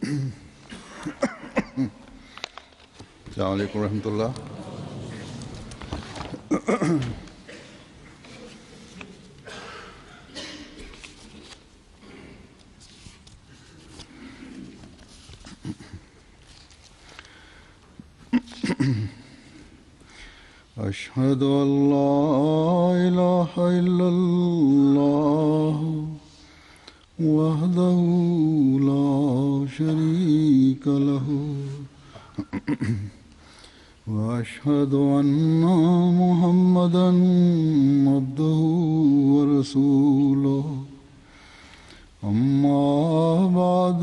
अस्सलाम वालेकुम रहमतुल्लाह। أشهد أن لا إله إلا الله وحده لا شريك له وأشهد أن محمدا عبده ورسوله أما بعد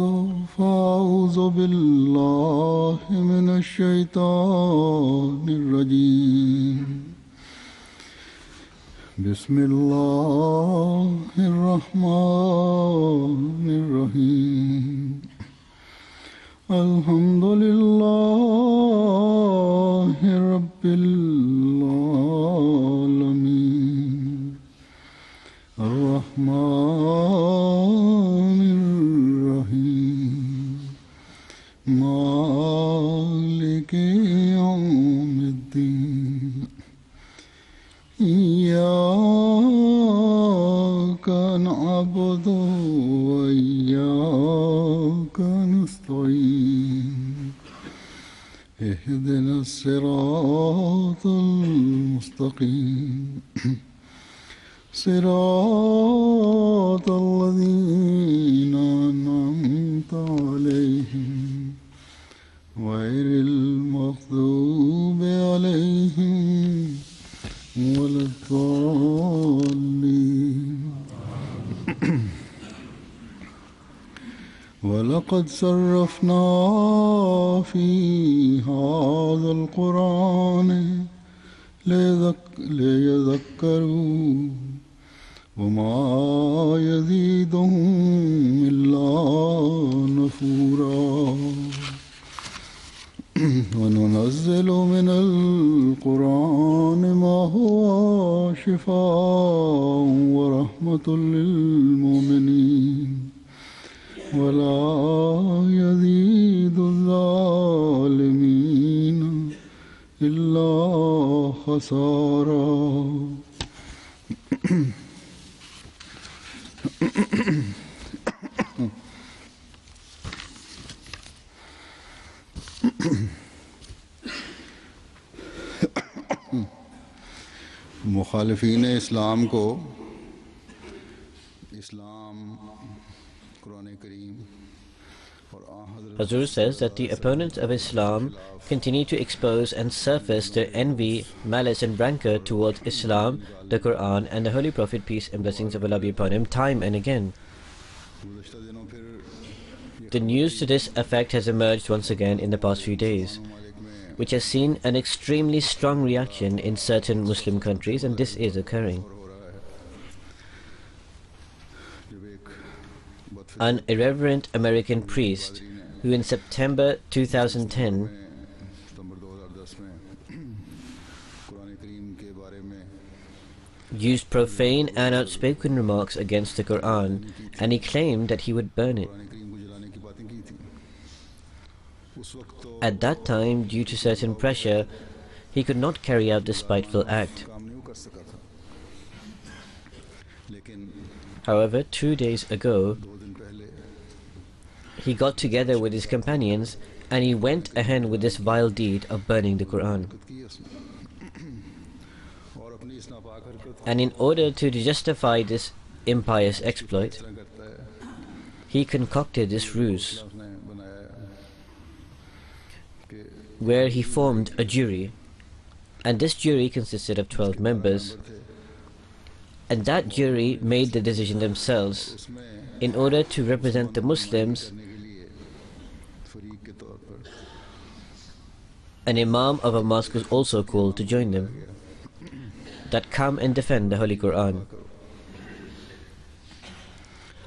فأعوذ بالله من الشيطان الرجيم بسم الله الرحمن الرحيم الحمد لله رب العالمين الرحمن الرحيم مالك يوم الدين إياك نعبد وإياك نستعين اهدنا الصراط المستقيم صراط الذين أنعمت عليهم غير المغضوب عليهم ولا الضالين ولقد صرفنا في هذا القرآن ليذكروا وما يزيدهم إلا نفورا وننزل من القرآن ما هو شفاء ورحمة للمؤمنين ولا يزيد الظالمين إلا خسارا मुखालिफीन इस्लाम को इस्लाम कुरान करीम Hazur says that the opponents of Islam continue to expose and surface their envy, malice and rancor towards Islam, the Quran and the Holy Prophet, peace and blessings of Allah be upon him, time and again. The news to this effect has emerged once again in the past few days, which has seen an extremely strong reaction in certain Muslim countries, and this is occurring. An irreverent American priest who in September 2010 used profane and outspoken remarks against the Quran, and he claimed that he would burn it. At that time, due to certain pressure, he could not carry out this spiteful act. However, 2 days ago, he got together with his companions and he went ahead with this vile deed of burning the Quran. And in order to justify this impious exploit, he concocted this ruse where he formed a jury, and this jury consisted of 12 members, and that jury made the decision themselves. In order to represent the Muslims, an imam of a mosque was also called to join them, that come and defend the Holy Quran.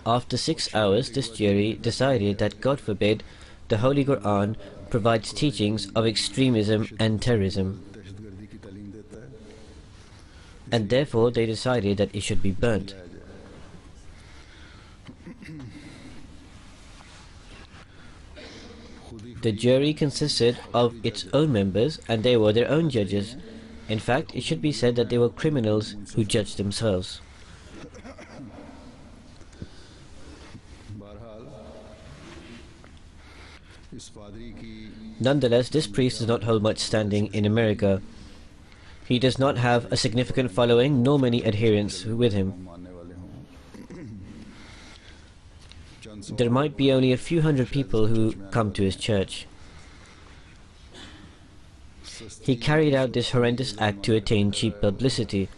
After 6 hours, this jury decided that, God forbid, the Holy Quran provides teachings of extremism and terrorism, and therefore they decided that it should be burnt. The jury consisted of its own members, and they were their own judges. In fact, it should be said that they were criminals who judged themselves. Nonetheless, this priest does not hold much standing in America. He does not have a significant following nor many adherents with him. There might be only a few hundred people who come to his church. He carried out this horrendous act to attain cheap publicity.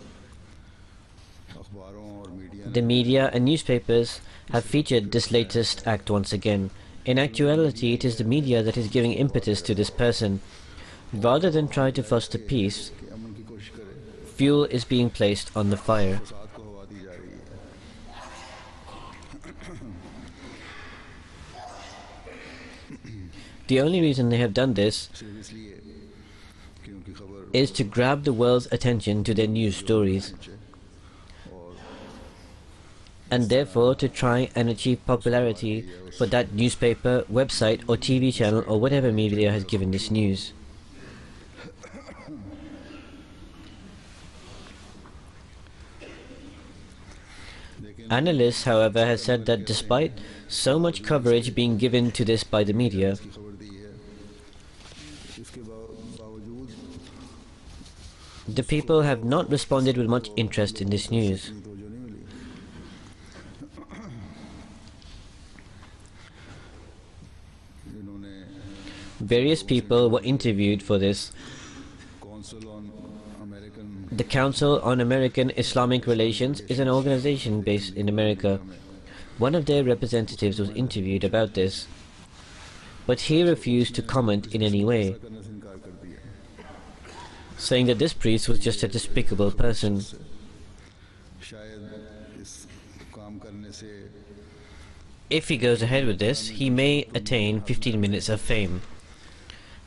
The media and newspapers have featured this latest act once again. In actuality, it is the media that is giving impetus to this person. Rather than try to foster peace, fuel is being placed on the fire. The only reason they have done this is to grab the world's attention to their news stories, and therefore to try and achieve popularity for that newspaper, website or TV channel or whatever media has given this news. Analysts, however, have said that despite so much coverage being given to this by the media, the people have not responded with much interest in this news. Various people were interviewed for this. The Council on American Islamic Relations is an organization based in America. One of their representatives was interviewed about this, but he refused to comment in any way, saying that this priest was just a despicable person. If he goes ahead with this, he may attain 15 minutes of fame.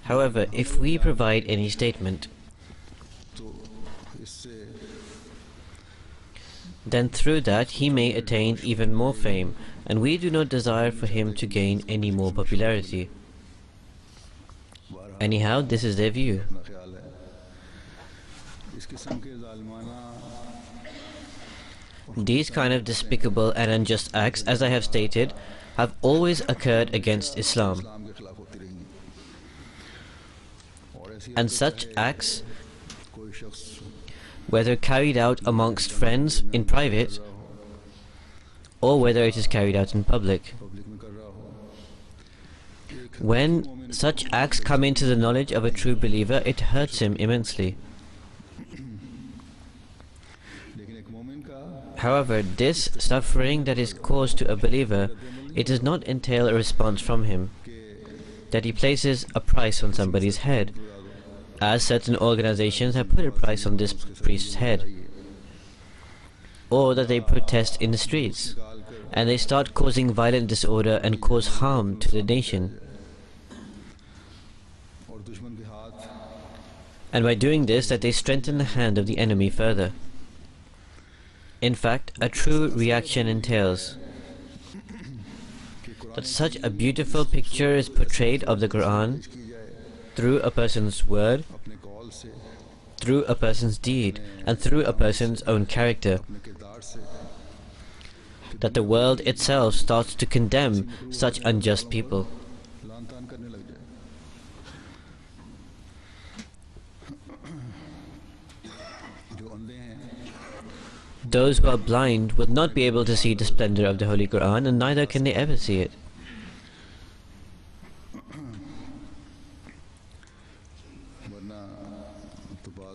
However, if we provide any statement, then through that he may attain even more fame, and we do not desire for him to gain any more popularity. Anyhow, this is their view. These kind of despicable and unjust acts, as I have stated, have always occurred against Islam. And such acts, whether carried out amongst friends in private, or whether it is carried out in public, when such acts come into the knowledge of a true believer, it hurts him immensely. However, this suffering that is caused to a believer, it does not entail a response from him, that he places a price on somebody's head, as certain organizations have put a price on this priest's head, or that they protest in the streets, and they start causing violent disorder and cause harm to the nation. And by doing this, that they strengthen the hand of the enemy further. In fact, a true reaction entails that such a beautiful picture is portrayed of the Quran through a person's word, through a person's deed, and through a person's own character, that the world itself starts to condemn such unjust people. Those who are blind will not be able to see the splendor of the Holy Quran, and neither can they ever see it.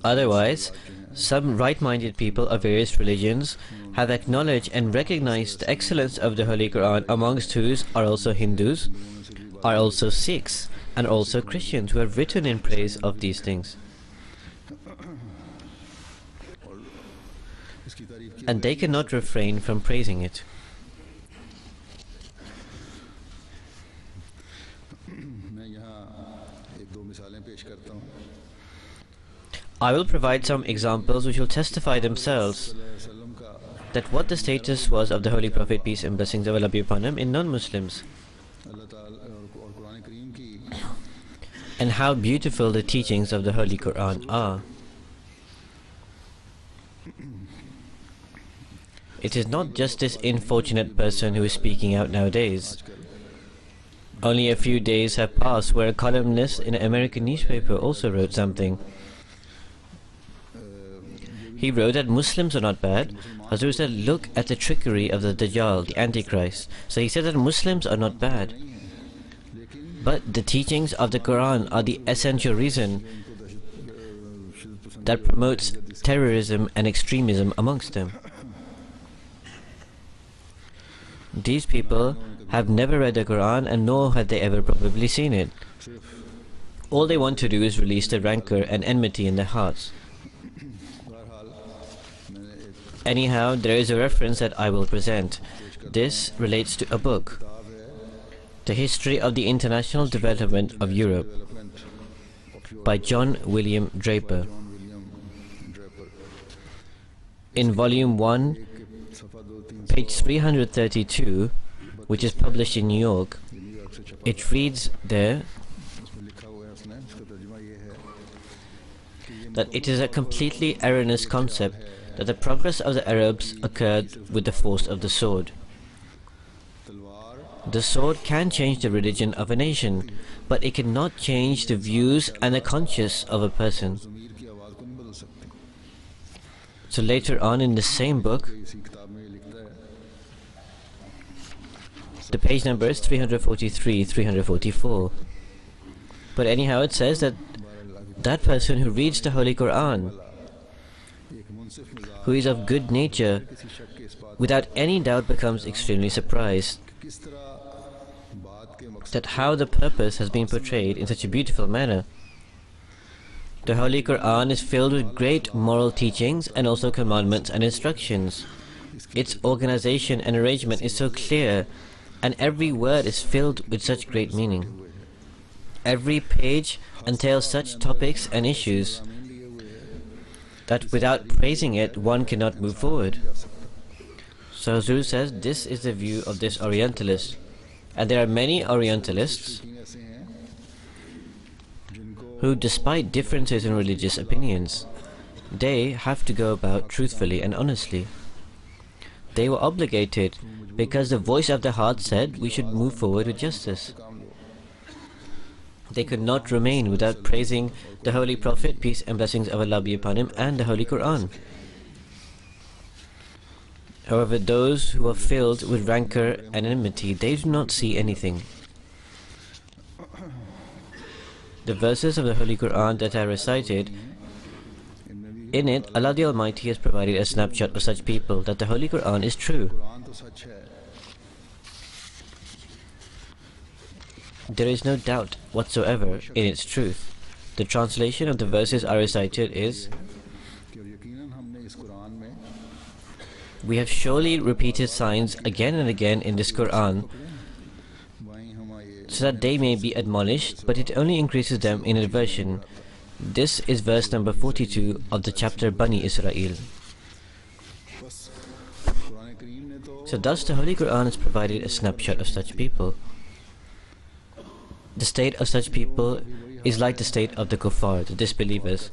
Otherwise, some right-minded people of various religions have acknowledged and recognized the excellence of the Holy Quran, amongst whose are also Hindus, are also Sikhs, and also Christians who have written in praise of these things. And they cannot refrain from praising it. I will provide some examples which will testify themselves that what the status was of the Holy Prophet, peace and blessings of Allah be upon him, in non-Muslims. और कुरान करीम की and how beautiful the teachings of the Holy Quran are. It is not just this unfortunate person who is speaking out nowadays. Only a few days have passed where a columnist in an American newspaper also wrote something. He wrote that Muslims are not bad. Hazur said, look at the trickery of the Dajjal, the Antichrist. So he said that Muslims are not bad. But the teachings of the Quran are the essential reason that promotes terrorism and extremism amongst them. These people have never read the Quran and nor had they ever probably seen it. All they want to do is release the rancor and enmity in their hearts. Anyhow, there is a reference that I will present. This relates to a book, The History of the International Development of Europe, by John William Draper. In volume 1, page 332, which is published in New York, it reads there that it is a completely erroneous concept that the progress of the Arabs occurred with the force of the sword. The sword can change the religion of a nation, but it cannot change the views and the conscience of a person. So later on in the same book, the page number is 343, 344. But anyhow, it says that that person who reads the Holy Quran, who is of good nature, without any doubt becomes extremely surprised that how the purpose has been portrayed in such a beautiful manner. The Holy Quran is filled with great moral teachings and also commandments and instructions. Its organization and arrangement is so clear, and every word is filled with such great meaning. Every page entails such topics and issues that without praising it, one cannot move forward. So Hazur says this is the view of this Orientalist. And there are many Orientalists who, despite differences in religious opinions, they have to go about truthfully and honestly. They were obligated because the voice of the heart said we should move forward with justice. They could not remain without praising the Holy Prophet, peace and blessings of Allah be upon him, and the Holy Quran. However, those who are filled with rancor and enmity, they do not see anything. The verses of the Holy Quran that are recited, in it, Allah the Almighty has provided a snapshot of such people that the Holy Quran is true. There is no doubt whatsoever in its truth. The translation of the verses are recited is, we have surely repeated signs again and again in this Quran so that they may be admonished, but it only increases them in aversion. This is verse number 42 of the chapter Bani Israel. So thus the Holy Quran has provided a snapshot of such people. The state of such people is like the state of the kuffar, the disbelievers.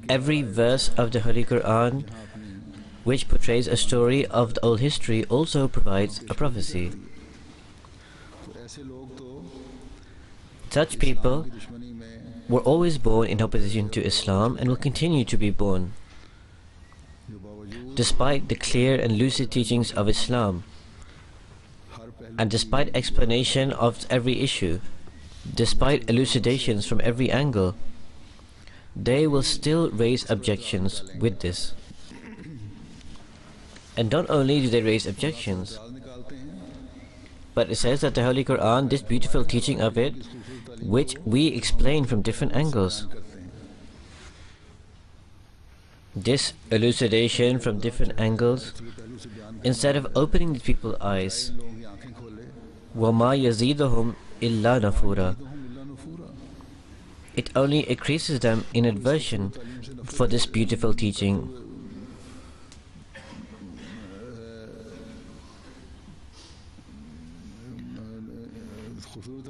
Every verse of the Holy Quran which portrays a story of the old history also provides a prophecy. Such people were always born in opposition to Islam and will continue to be born. Despite the clear and lucid teachings of Islam, and despite explanation of every issue, despite elucidations from every angle, they will still raise objections with this. And not only do they raise objections, but it says that the Holy Quran, this beautiful teaching of it, which we explain from different angles, this elucidation from different angles, instead of opening the people's eyes, وَمَا يَزِيدُهُمْ إِلَّا نَفُورًا, it only increases them in aversion for this beautiful teaching.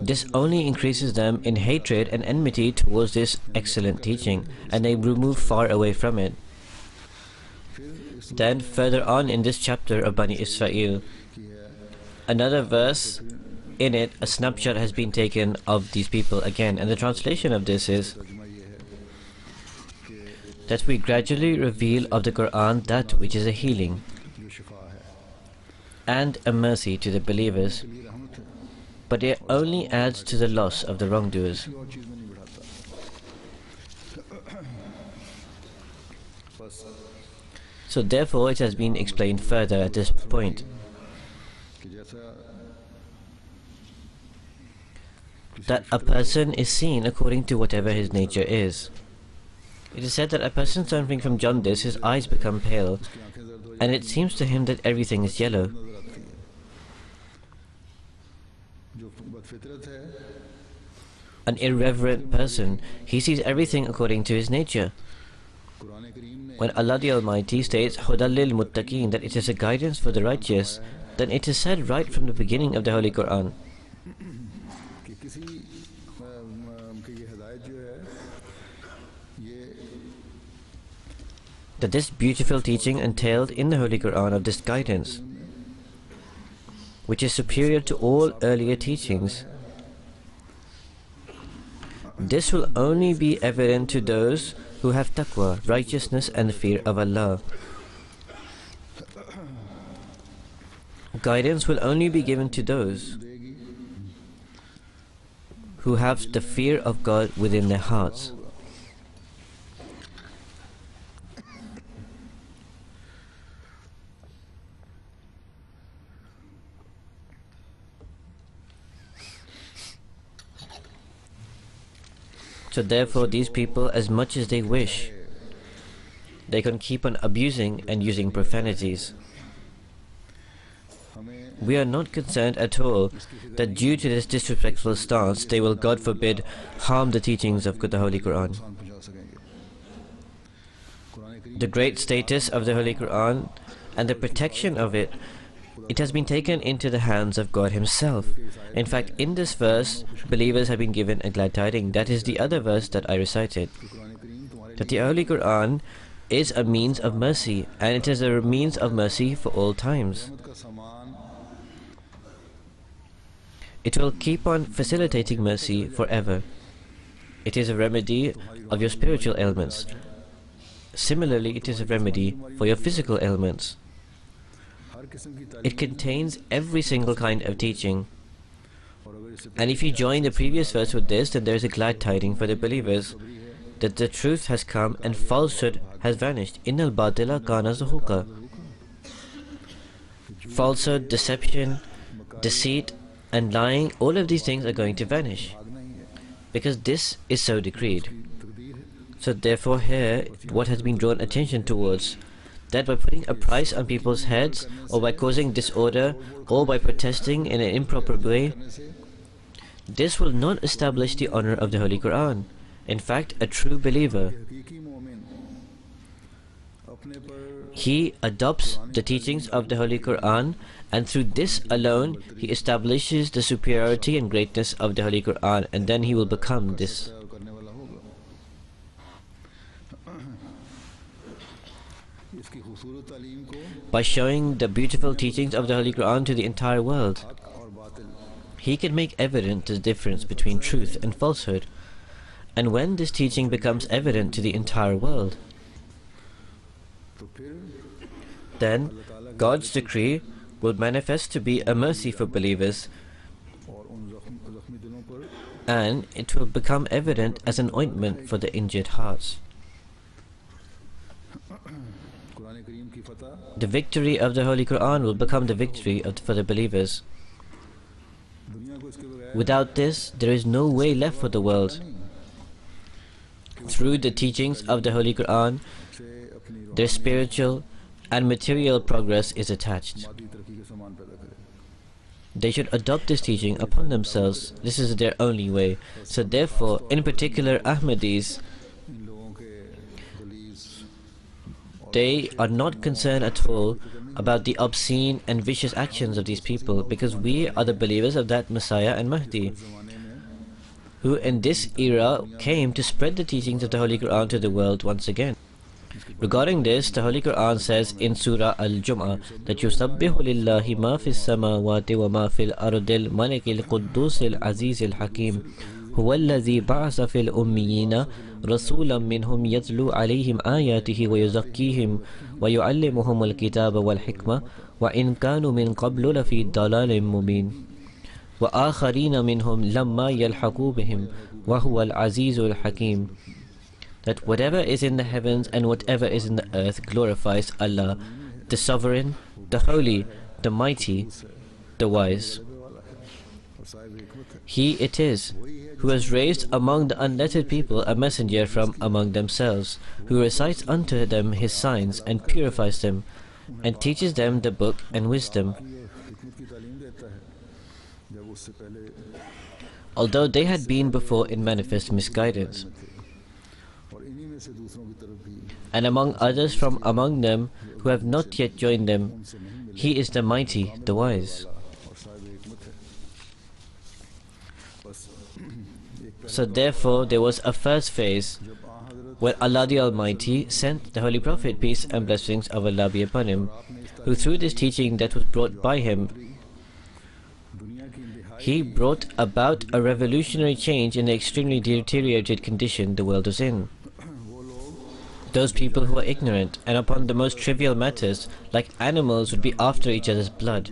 This only increases them in hatred and enmity towards this excellent teaching, and they will move far away from it. Then further on in this chapter of Bani Israel, another verse, in it a snapshot has been taken of these people again, and the translation of this is that we gradually reveal of the Quran that which is a healing and a mercy to the believers, but it only adds to the loss of the wrongdoers. So therefore it has been explained further at this point that a person is seen according to whatever his nature is. It is said that a person suffering from jaundice, his eyes become pale, and it seems to him that everything is yellow. An irreverent person, he sees everything according to his nature. When Allah the Almighty states Hudal lil Muttaqeen, that it is a guidance for the righteous, then it is said right from the beginning of the Holy Quran that this beautiful teaching entailed in the Holy Quran of this guidance, which is superior to all earlier teachings. This will only be evident to those who have taqwa, righteousness and fear of Allah. Guidance will only be given to those who have the fear of God within their hearts. So therefore these people, as much as they wish, they can keep on abusing and using profanities. We are not concerned at all that due to this disrespectful stance they will, God forbid, harm the teachings of the Holy Quran. The great status of the Holy Quran and the protection of it, it has been taken into the hands of God Himself. In fact, in this verse, believers have been given a glad tiding. That is the other verse that I recited. That the Holy Quran is a means of mercy, and it is a means of mercy for all times. It will keep on facilitating mercy forever. It is a remedy of your spiritual ailments. Similarly, it is a remedy for your physical ailments. It contains every single kind of teaching. And if you join the previous verse with this, then there is a glad tiding for the believers that the truth has come and falsehood has vanished. Innal batila kana zahuqa. Falsehood, deception, deceit and lying, all of these things are going to vanish, because this is so decreed. So therefore here, what has been drawn attention towards, that by putting a price on people's heads, or by causing disorder, or by protesting in an improper way, this will not establish the honor of the Holy Quran. In fact, a true believer, he adopts the teachings of the Holy Quran, and through this alone he establishes the superiority and greatness of the Holy Quran, and then he will become this. By showing the beautiful teachings of the Holy Quran to the entire world, he can make evident the difference between truth and falsehood. And when this teaching becomes evident to the entire world, then God's decree will manifest to be a mercy for believers, and it will become evident as an ointment for the injured hearts. The victory of the Holy Quran will become the victory for the believers. Without this, there is no way left for the world. Through the teachings of the Holy Quran, their spiritual and material progress is attached. They should adopt this teaching upon themselves. This is their only way. So therefore, in particular Ahmadis, they are not concerned at all about the obscene and vicious actions of these people, because we are the believers of that Messiah and Mahdi, who in this era came to spread the teachings of the Holy Quran to the world once again. Regarding this, the Holy Quran says in Surah Al-Jum'ah that يُسَبِّحُ لِلَّهِ مَا فِي السَّمَاوَاتِ وَمَا فِي الْأَرْضِ الْمَلِكِ الْقُدُّوسِ الْعَزِيزِ الْحَكِيمِ هُوَ الَّذِي بَعَثَ فِي الْأُمِّيِّينَ رَسُولًا مِّنْهُمْ يَتْلُو عَلَيْهِمْ آيَاتِهِ وَيُزَكِّيهِمْ وَيُعَلِّمُهُمُ الْكِتَابَ وَالْحِكْمَةَ وَإِنْ كَانُوا مِنْ قَبْلُ لَفِي ضَلَالٍ مُبِينٍ وَآخَرِينَ مِنْهُمْ لَمَّا يَلْحَقُوا بِهِمْ وَهُوَ الْعَزِيزُ الْحَكِيمُ. That whatever is in the heavens and whatever is in the earth glorifies Allah, the Sovereign, the Holy, the Mighty, the Wise. He it is who has raised among the unlettered people a messenger from among themselves, who recites unto them his signs and purifies them, and teaches them the book and wisdom. Although they had been before in manifest misguidance. And among others from among them who have not yet joined them, he is the Mighty, the Wise. So therefore there was a first phase where Allah the Almighty sent the Holy Prophet, peace and blessings of Allah be upon him, who through this teaching that was brought by him, he brought about a revolutionary change in the extremely deteriorated condition the world was in. Those people who are ignorant and upon the most trivial matters, like animals, would be after each other's blood.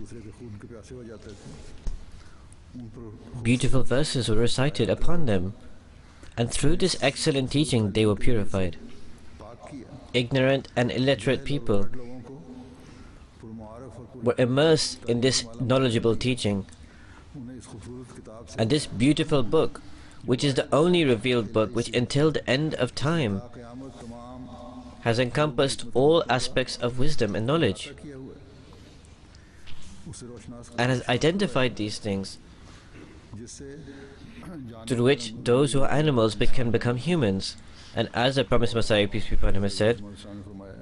Beautiful verses were recited upon them, and through this excellent teaching they were purified. Ignorant and illiterate people were immersed in this knowledgeable teaching, and this beautiful book, which is the only revealed book which until the end of time has encompassed all aspects of wisdom and knowledge, and has identified these things, through which those who are animals can become humans. And as the promised Messiah, peace be upon him, has said,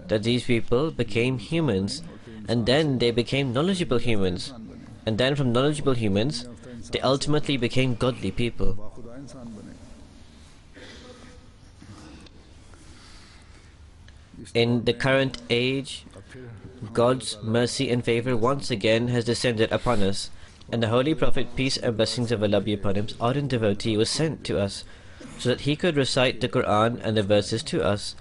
that these people became humans, and then they became knowledgeable humans, and then from knowledgeable humans they ultimately became godly people. In the current age, God's mercy and favor once again has descended upon us, and the Holy Prophet, peace and blessings of Allah be upon him, ardent devotee, was sent to us, so that he could recite the Quran and the verses to us,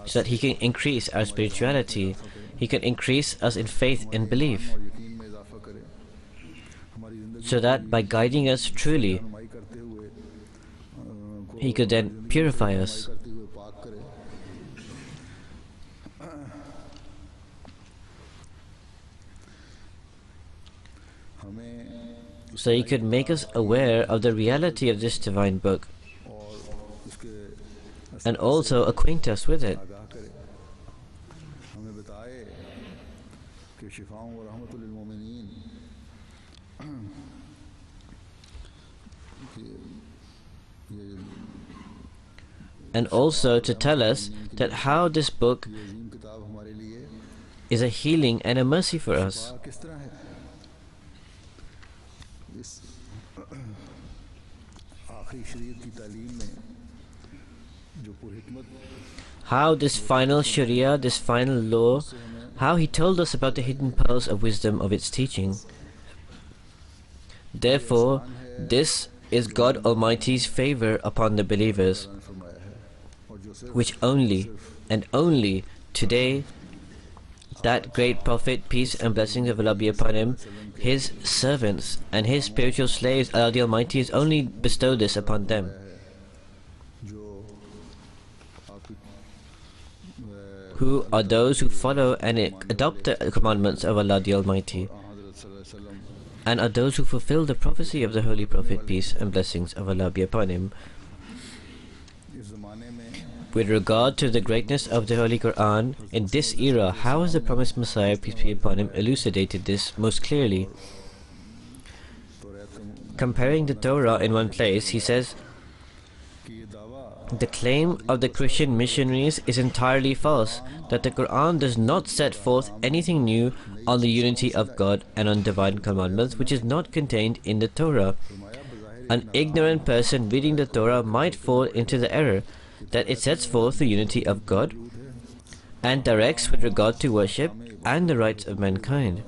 so that he can increase our spirituality, he can increase us in faith and belief, so that by guiding us truly, he could then purify us. So he could make us aware of the reality of this divine book, and also acquaint us with it. And also to tell us that how this book is a healing and a mercy for us. How this final Sharia, this final law, how he told us about the hidden pearls of wisdom of its teaching. Therefore, this is God Almighty's favor upon the believers, which only and only today that great Prophet, peace and blessings of Allah be upon him, his servants and his spiritual slaves, Allah the Almighty has only bestowed this upon them, who are those who follow and adopt the commandments of Allah the Almighty, and are those who fulfill the prophecy of the Holy Prophet, peace and blessings of Allah be upon him. With regard to the greatness of the Holy Quran, in this era, how has the promised Messiah, peace be upon him, elucidated this most clearly? Comparing the Torah in one place, he says The claim of the Christian missionaries is entirely false, that the Quran does not set forth anything new on the unity of God and on divine commandments which is not contained in the Torah. An ignorant person reading the Torah might fall into the error that it sets forth the unity of God and directs with regard to worship and the rights of mankind.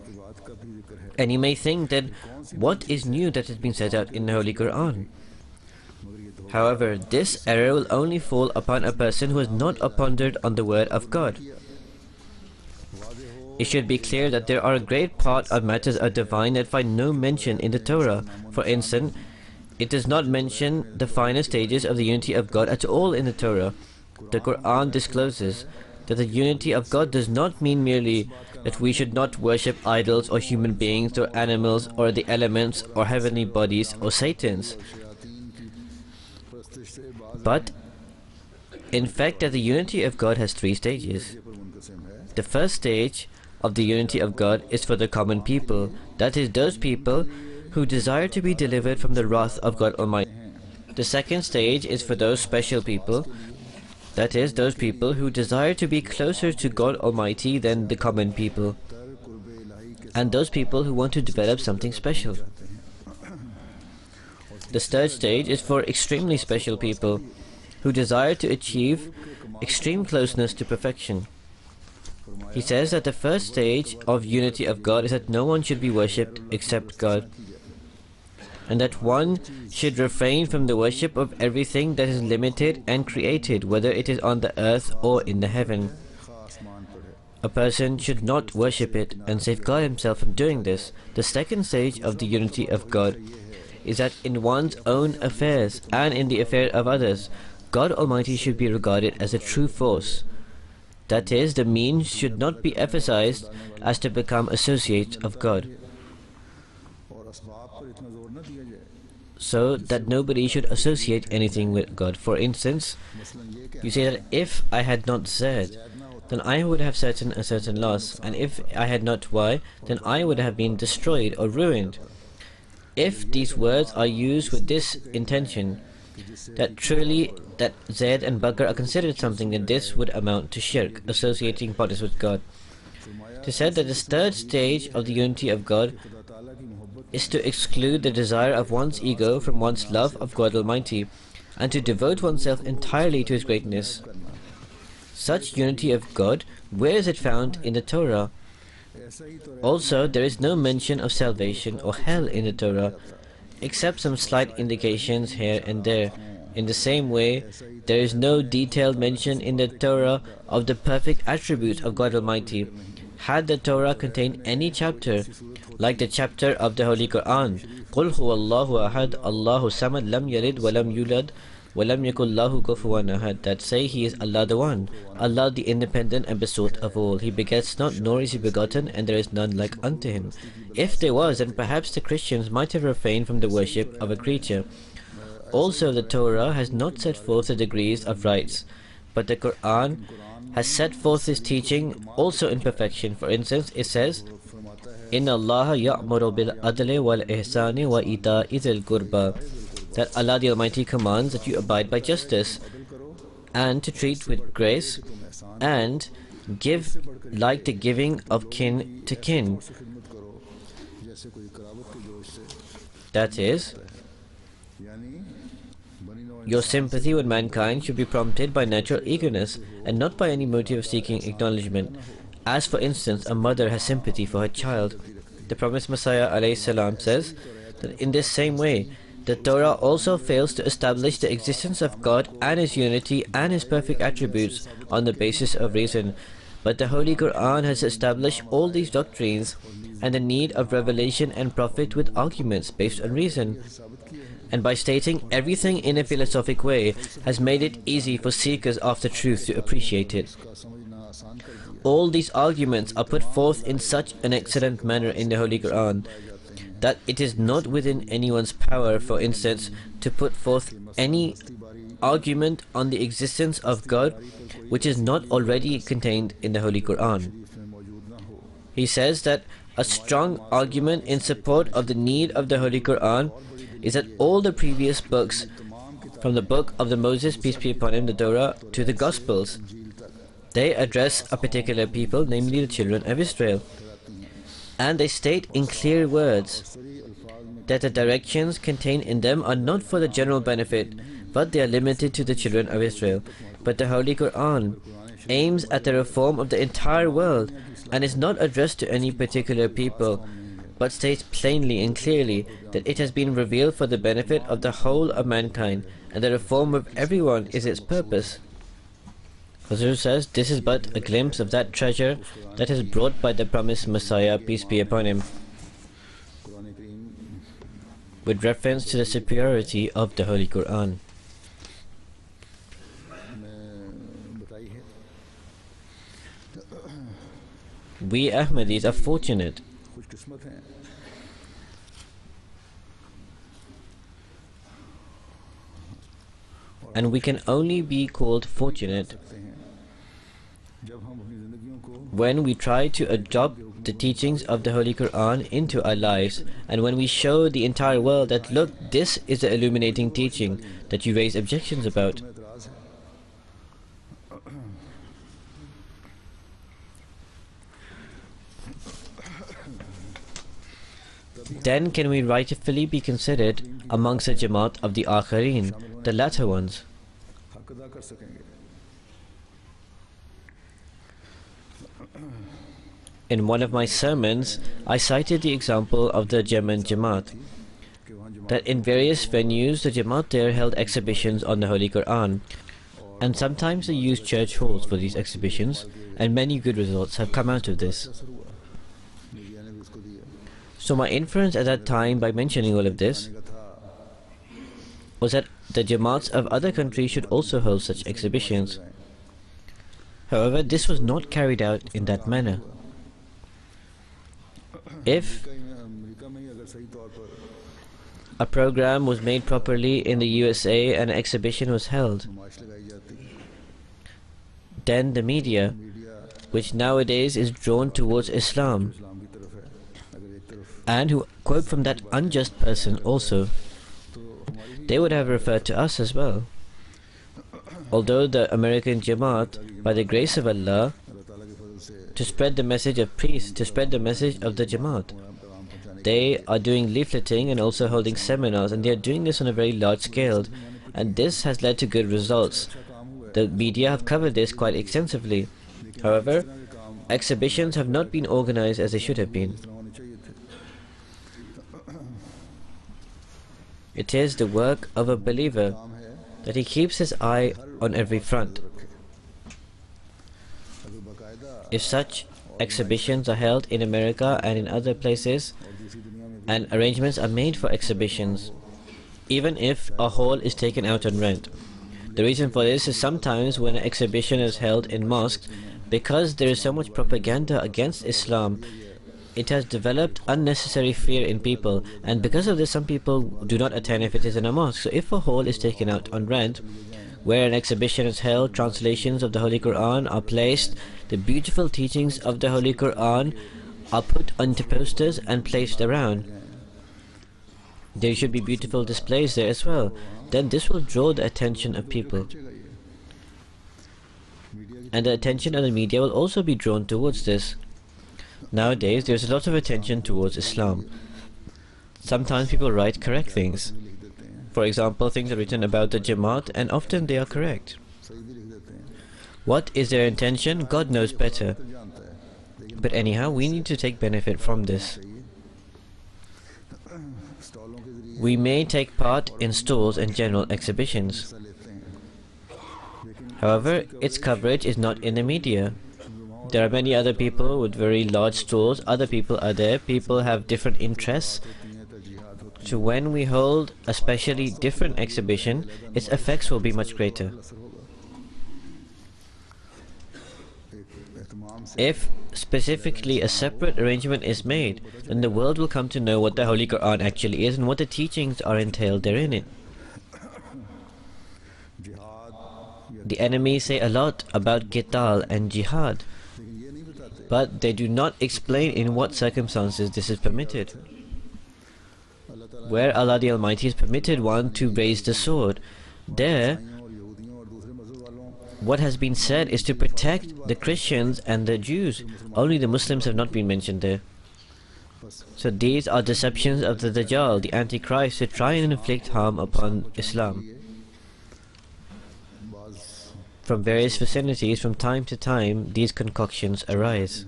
And you may think that what is new that has been set out in the Holy Quran? However, this error will only fall upon a person who has not pondered on the word of God. It should be clear that there are a great part of matters of divine that find no mention in the Torah. For instance, it does not mention the finer stages of the unity of God at all in the Torah. The Quran discloses that the unity of God does not mean merely that we should not worship idols or human beings or animals or the elements or heavenly bodies or Satans, but in fact that the unity of God has three stages. The first stage of the unity of God is for the common people, that is, those people who desire to be delivered from the wrath of God Almighty. The second stage is for those special people, that is, those people who desire to be closer to God Almighty than the common people, and those people who want to develop something special. The third stage is for extremely special people who desire to achieve extreme closeness to perfection. He says that the first stage of unity of God is that no one should be worshipped except God, and that one should refrain from the worship of everything that is limited and created, whether it is on the earth or in the heaven. A person should not worship it and safeguard himself from doing this. The second stage of the unity of God is that in one's own affairs and in the affair of others, God Almighty should be regarded as a true force. That is, the means should not be emphasized as to become associates of God, so that nobody should associate anything with God. For instance, you say that if I had not Z, then I would have a certain loss, and if I had not Y, then I would have been destroyed or ruined. If these words are used with this intention, that truly that Zaid and Bakr are considered something, then this would amount to shirk, associating partners with God. It is said that the third stage of the unity of God is to exclude the desire of one's ego from one's love of God Almighty, and to devote oneself entirely to His greatness. Such unity of God, where is it found in the Torah? Also, there is no mention of salvation or hell in the Torah, except some slight indications here and there. In the same way, there is no detailed mention in the Torah of the perfect attributes of God Almighty. Had the Torah contained any chapter, like the chapter of the Holy Quran, قُلْ هُوَ اللَّهُ أَحَدْ اللَّهُ الصَّمَدْ لَمْ يَلِدْ وَلَمْ يُولَدْ وَلَمْ يَكُنْ لَهُ كُفُوًا أَحَدٌ, that say He is Allah the One, Allah the Independent and Besought of all. He begets not, nor is He begotten, and there is none like unto Him. If there was, then perhaps the Christians might have refrained from the worship of a creature. Also, the Torah has not set forth the degrees of rights, but the Quran has set forth His teaching also in perfection. For instance, it says, Inna Allah ya'muru bil adli wal ihsani wa ita'i dhil qurba, that Allah the Almighty commands that you abide by justice and to treat with grace and give like the giving of kin to kin. That is, your sympathy with mankind should be prompted by natural eagerness and not by any motive of seeking acknowledgement. As for instance, a mother has sympathy for her child. The promised Messiah ﷺ says that in this same way, the Torah also fails to establish the existence of God and His unity and His perfect attributes on the basis of reason. But the Holy Quran has established all these doctrines and the need of revelation and prophet with arguments based on reason, and by stating everything in a philosophic way has made it easy for seekers after truth to appreciate it. All these arguments are put forth in such an excellent manner in the Holy Quran that it is not within anyone's power, for instance, to put forth any argument on the existence of God which is not already contained in the Holy Quran. He says that a strong argument in support of the need of the Holy Quran is that all the previous books from the book of the Moses, peace be upon him, the Torah, to the Gospels. They address a particular people, namely the children of Israel. And they state in clear words that the directions contained in them are not for the general benefit, but they are limited to the children of Israel. But the Holy Quran aims at the reform of the entire world and is not addressed to any particular people, but states plainly and clearly that it has been revealed for the benefit of the whole of mankind, and the reform of everyone is its purpose. Hazur says this is but a glimpse of that treasure that is brought by the promised Messiah, peace be upon him, with reference to the superiority of the Holy Quran. We Ahmadis are fortunate and we can only be called fortunate when we try to adopt the teachings of the Holy Quran into our lives, and when we show the entire world that, look, this is the illuminating teaching that you raise objections about. Then can we rightfully be considered amongst the Jamaat of the Akhareen, the latter ones. In one of my sermons, I cited the example of the German Jamaat, that in various venues the Jamaat there held exhibitions on the Holy Quran, and sometimes they used church halls for these exhibitions, and many good results have come out of this. So my inference at that time, by mentioning all of this, was that the Jamaats of other countries should also hold such exhibitions. However, this was not carried out in that manner. If a program was made properly in the USA and an exhibition was held, then the media, which nowadays is drawn towards Islam, and who quote from that unjust person also, they would have referred to us as well. Although the American Jamaat, by the grace of Allah, to spread the message of peace, to spread the message of the Jamaat, they are doing leafleting and also holding seminars, and they are doing this on a very large scale, and this has led to good results. The media have covered this quite extensively. However, exhibitions have not been organized as they should have been. It is the work of a believer that he keeps his eye on every front. If such exhibitions are held in America and in other places, and arrangements are made for exhibitions, even if a hall is taken out on rent. The reason for this is sometimes when an exhibition is held in mosques, because there is so much propaganda against Islam, it has developed unnecessary fear in people, and because of this some people do not attend if it is in a mosque. So if a hall is taken out on rent, where an exhibition is held, translations of the Holy Quran are placed, the beautiful teachings of the Holy Quran are put onto posters and placed around. There should be beautiful displays there as well. Then this will draw the attention of people. And the attention of the media will also be drawn towards this. Nowadays, there's a lot of attention towards Islam. Sometimes people write correct things. For example, things are written about the Jamaat, and often they are correct. What is their intention? God knows better. But anyhow, we need to take benefit from this. We may take part in stalls and general exhibitions. However, its coverage is not in the media. There are many other people with very large stalls, other people are there, people have different interests. So when we hold a specially different exhibition, its effects will be much greater. If specifically a separate arrangement is made, then the world will come to know what the Holy Quran actually is and what the teachings are entailed therein. The enemies say a lot about qital and jihad, but they do not explain in what circumstances this is permitted. Where Allah the Almighty has permitted one to raise the sword, There, what has been said is to protect the Christians and the Jews. Only the Muslims have not been mentioned there. So these are deceptions of the Dajjal, the Antichrist, to try and inflict harm upon Islam. From various vicinities, from time to time, these concoctions arise.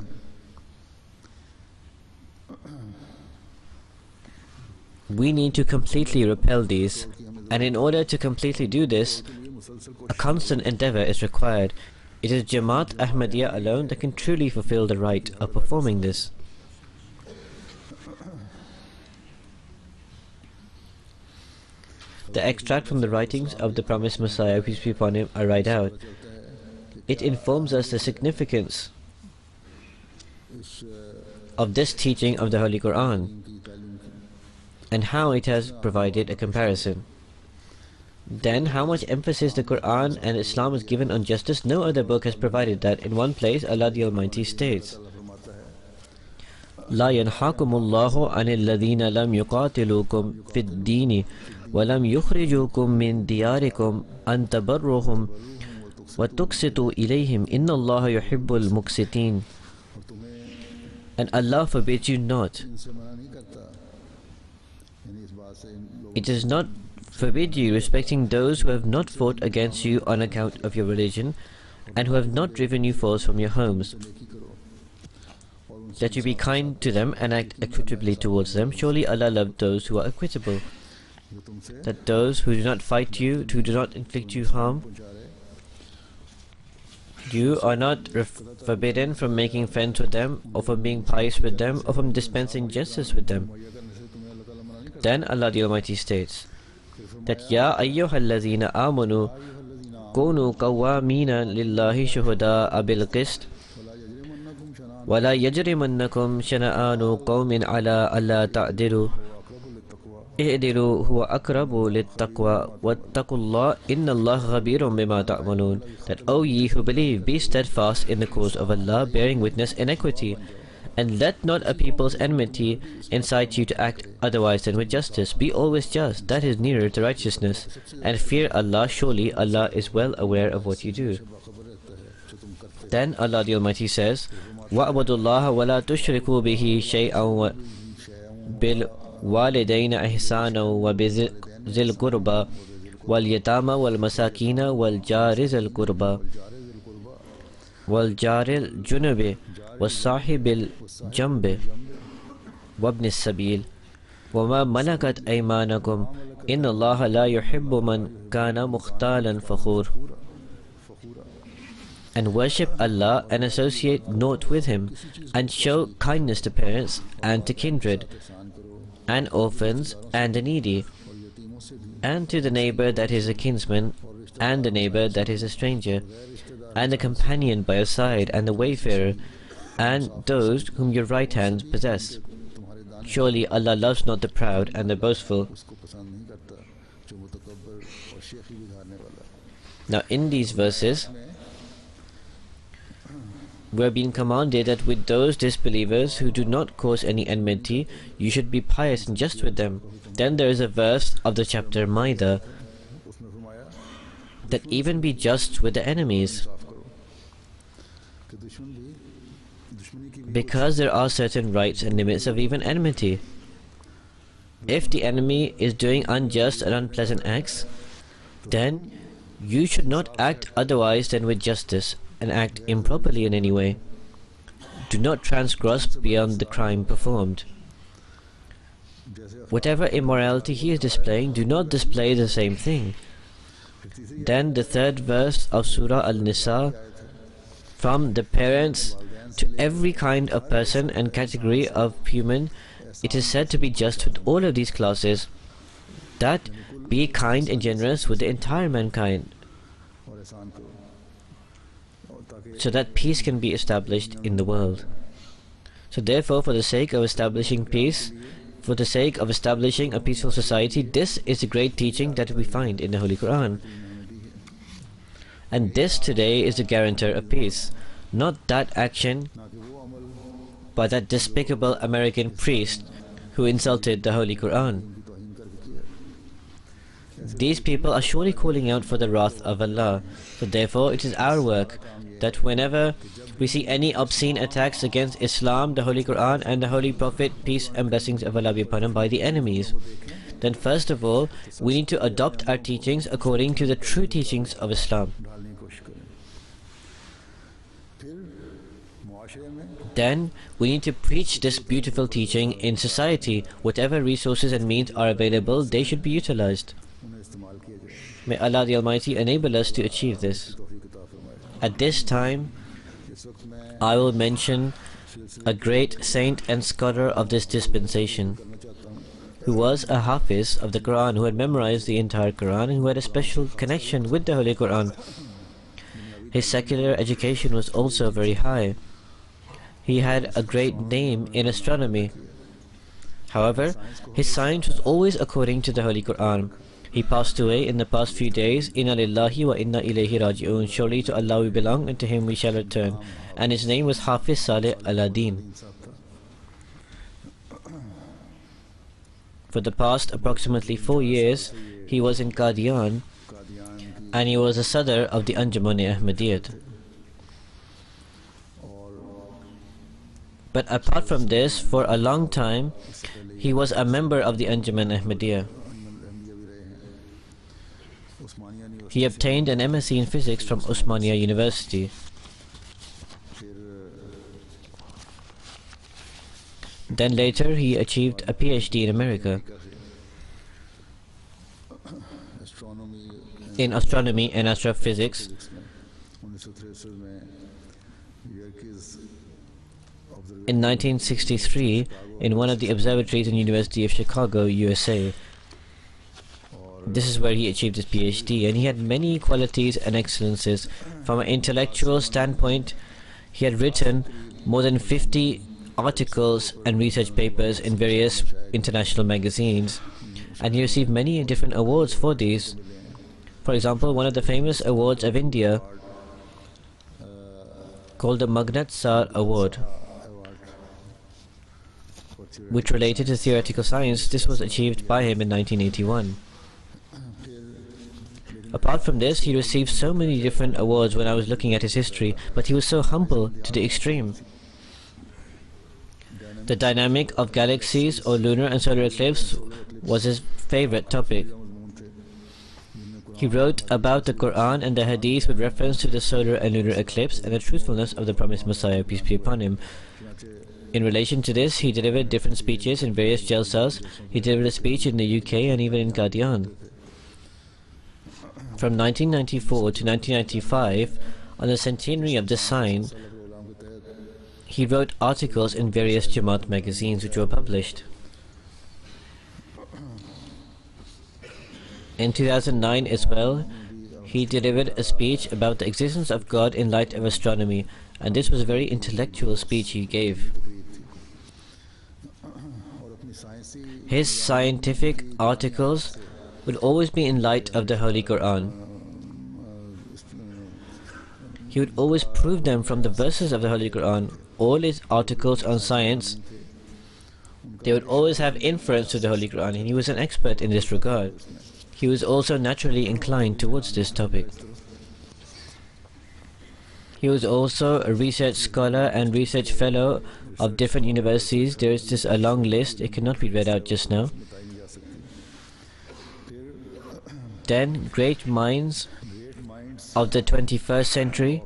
We need to completely repel these, and in order to completely do this, a constant endeavor is required. It is Jamaat Ahmadiyya alone that can truly fulfill the right of performing this. The extract from the writings of the promised Messiah, peace be upon him, I write out. It informs us the significance of this teaching of the Holy Quran and how it has provided a comparison. Then, how much emphasis the Quran and Islam is given on justice, no other book has provided that. In one place, Allah the Almighty states, لا ينهاكم الله عن الذين لم يقاتلوكم في الدين ولم يخرجوكم من دياركم أن تبروهم وتقسطوا إليهم إن الله يحب المقسطين. And Allah forbids you not. It does not forbid you respecting those who have not fought against you on account of your religion and who have not driven you forth from your homes, that you be kind to them and act equitably towards them. Surely Allah loved those who are equitable. That those who do not fight you, who do not inflict you harm, you are not forbidden from making friends with them, or from being pious with them, or from dispensing justice with them. Then Allah the Almighty states that Ya ayyuhallazina amanu kunu qawwamina lillahi shuhada'a bil qist ولا يجرمنكم شنآن قوم على ألا تعدلوا اعدلوا هو أقرب للتقوى واتقوا الله إن الله خبير بما تعملون. That, O ye who believe, be steadfast in the cause of Allah, bearing witness in equity, and let not a people's enmity incite you to act otherwise than with justice. Be always just, that is nearer to righteousness, and fear Allah, surely Allah is well aware of what you do. Then Allah the Almighty says, وَأَعْبُدُوا اللَّهَ وَلَا تُشْرِكُوا بِهِ شَيْئًا بِالْوَالِدَيْنِ إِحْسَانًا وَبِذِي الْقُرْبَى وَالْيَتَامَى وَالْمَسَاكِينَ وَالْجَارِ ذِي الْقُرْبَى وَالْجَارِ الْجُنُبِ وَالصَّاحِبِ الْجَنبِ وَابْنِ السَّبِيلِ وَمَا مَلَكَتْ أَيْمَانُكُمْ إِنَّ اللَّهَ لَا يُحِبُّ مَنْ كَانَ مُخْتَالًا فَخُورًا. And worship Allah and associate naught with Him, and show kindness to parents and to kindred, and orphans and the needy, and to the neighbor that is a kinsman, and the neighbor that is a stranger, and the companion by your side, and the wayfarer, and those whom your right hand possess. Surely Allah loves not the proud and the boastful. Now in these verses, we are being commanded that with those disbelievers who do not cause any enmity, you should be pious and just with them. Then there is a verse of the chapter Maida that even be just with the enemies, because there are certain rights and limits of even enmity. If the enemy is doing unjust and unpleasant acts, then you should not act otherwise than with justice, and act improperly in any way. Do not transgress beyond the crime performed. Whatever immorality he is displaying, do not display the same thing. Then the third verse of Surah Al-Nisa, from the parents to every kind of person and category of human, it is said to be just with all of these classes, that be kind and generous with the entire mankind, so that peace can be established in the world. So therefore, for the sake of establishing peace, for the sake of establishing a peaceful society, this is the great teaching that we find in the Holy Quran. And this today is the guarantor of peace, not that action by that despicable American priest who insulted the Holy Quran. These people are surely calling out for the wrath of Allah. So therefore it is our work that whenever we see any obscene attacks against Islam, the Holy Quran and the Holy Prophet, peace and blessings of Allah be upon him, by the enemies, then first of all we need to adopt our teachings according to the true teachings of Islam. Then we need to preach this beautiful teaching in society. Whatever resources and means are available, they should be utilized. May Allah the Almighty enable us to achieve this. At this time, I will mention a great saint and scholar of this dispensation, who was a Hafiz of the Quran, who had memorized the entire Quran and who had a special connection with the Holy Quran. His secular education was also very high. He had a great name in astronomy. However, his science was always according to the Holy Quran. He passed away in the past few days. Inna lillahi wa inna ilayhi raji'un. Surely to Allah we belong and to Him we shall return. And his name was Hafiz Saleh Al-Adin. For the past approximately 4 years, he was in Qadian, and he was a Sadr of the Anjuman-e-Ahmadiyyat. But apart from this, for a long time, he was a member of the Anjuman-e-Ahmadiyyat. He obtained an MSc in physics from Osmania University. Then later he achieved a PhD in America in astronomy and astrophysics. In 1963, in one of the observatories in University of Chicago, USA. This is where he achieved his PhD, and he had many qualities and excellences. From an intellectual standpoint, he had written more than 50 articles and research papers in various international magazines, and he received many different awards for these. For example, one of the famous awards of India, called the Magnat Sar Award, which related to theoretical science, this was achieved by him in 1981. Apart from this, he received so many different awards when I was looking at his history, but he was so humble to the extreme. The dynamic of galaxies or lunar and solar eclipse was his favorite topic. He wrote about the Quran and the Hadith with reference to the solar and lunar eclipse and the truthfulness of the promised Messiah, peace be upon him. In relation to this, he delivered different speeches in various jalsas. He delivered a speech in the UK and even in Qadian. From 1994 to 1995, on the centenary of this sign, he wrote articles in various Jamaat magazines which were published. In 2009 as well, he delivered a speech about the existence of God in light of astronomy, and this was a very intellectual speech he gave. His scientific articles would always be in light of the Holy Quran. He would always prove them from the verses of the Holy Quran. All his articles on science, they would always have inference to the Holy Quran, and he was an expert in this regard. He was also naturally inclined towards this topic. He was also a research scholar and research fellow of different universities. There is just a long list, it cannot be read out just now. Then, great minds of the 21st century,